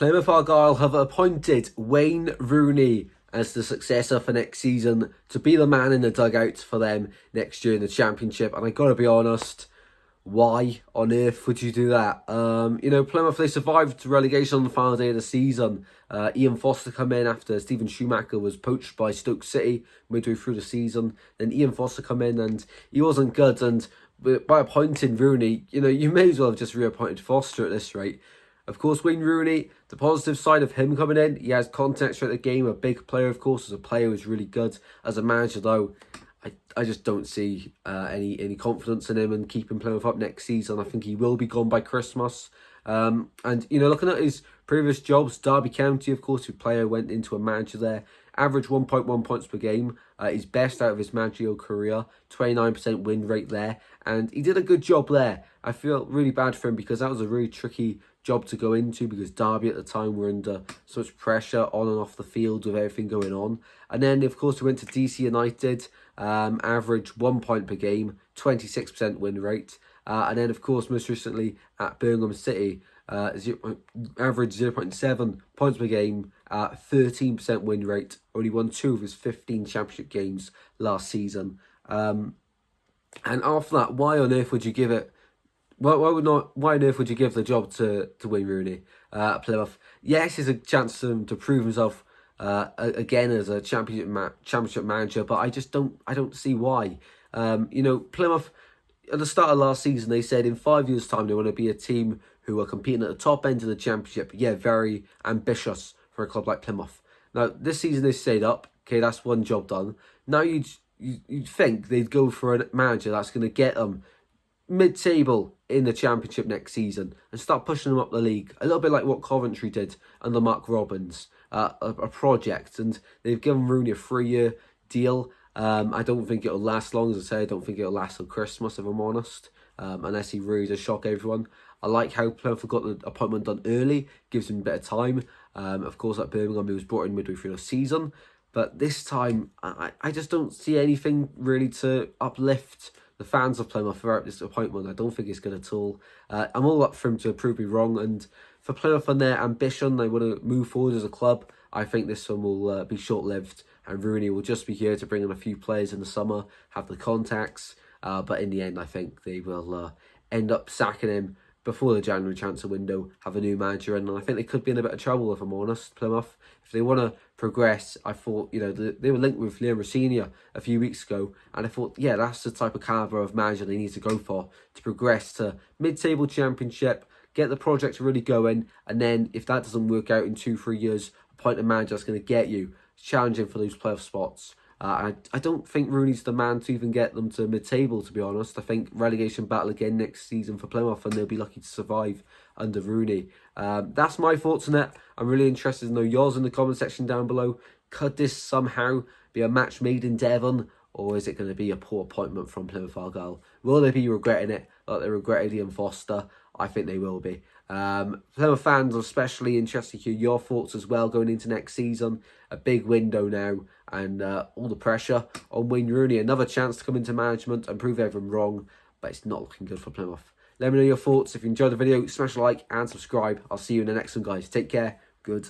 Plymouth Argyle have appointed Wayne Rooney as the successor for next season to be the man in the dugout for them next year in the Championship. And I gotta be honest, why on earth would you do that? Plymouth, they survived relegation on the final day of the season. Ian Foster come in after Stephen Schumacher was poached by Stoke City midway through the season. Then Ian Foster come in and he wasn't good. And by appointing Rooney, you may as well have just reappointed Foster at this rate. Of course, Wayne Rooney, the positive side of him coming in, he has context throughout the game, a big player, of course, as a player who's really good. As a manager, though, I just don't see any confidence in him and keeping Plymouth up next season. I think he will be gone by Christmas. Looking at his previous jobs, Derby County, of course, his player went into a manager there, averaged 1.1 points per game, his best out of his managerial career, 29% win rate there, and he did a good job there. I feel really bad for him because that was a really tricky job to go into because Derby at the time were under so much pressure on and off the field with everything going on. And then, of course, we went to DC United, average 1 point per game, 26% win rate. And then, of course, most recently at Birmingham City, average 0.7 points per game, 13% win rate. Only won 2 of his 15 championship games last season. And after that, why on earth would you give it? Why on earth would you give the job to Wayne Rooney at Plymouth? Yes, it's a chance for him to prove himself again as a championship manager, but I don't see why. Plymouth at the start of last season they said in 5 years' time they want to be a team who are competing at the top end of the Championship. Yeah, very ambitious for a club like Plymouth. Now this season they stayed up. Okay, that's one job done. Now you'd think they'd go for a manager that's going to get them mid-table in the Championship next season and start pushing them up the league. A little bit like what Coventry did under Mark Robbins, a project. And they've given Rooney a 3-year deal. I don't think it'll last long. As I say, I don't think it'll last till Christmas, if I'm honest, unless he really does shock everyone. I like how Plymouth got the appointment done early, gives him a bit of time. Of course, at Birmingham, he was brought in midway through the season. But this time, I just don't see anything really to uplift the fans of Plymouth throughout this appointment. I don't think it's good at all. I'm all up for him to prove me wrong. And for Plymouth and their ambition, they want to move forward as a club. I think this one will be short-lived. And Rooney will just be here to bring in a few players in the summer, have the contacts. But in the end, I think they will end up sacking him before the January transfer window, have a new manager in. And I think they could be in a bit of trouble, if I'm honest, Plymouth. If they want to progress, I thought, they were linked with Liam Rossini a few weeks ago. And I thought, yeah, that's the type of calibre of manager they need to go for to progress to mid-table Championship, get the project really going. And then if that doesn't work out in 2-3 years, appoint a manager that's going to get you challenging for those playoff spots. I don't think Rooney's the man to even get them to mid-table, to be honest. I think relegation battle again next season for Plymouth and they'll be lucky to survive under Rooney. That's my thoughts on it. I'm really interested to know yours in the comment section down below. Could this somehow be a match made in Devon, or is it going to be a poor appointment from Plymouth Argyle? Will they be regretting it like they regretted Ian Foster? I think they will be. Plymouth fans are especially interested to hear your thoughts as well going into next season. A big window now and all the pressure on Wayne Rooney. Another chance to come into management and prove everyone wrong, but it's not looking good for Plymouth. Let me know your thoughts. If you enjoyed the video, smash a like and subscribe. I'll see you in the next one, guys. Take care. Good.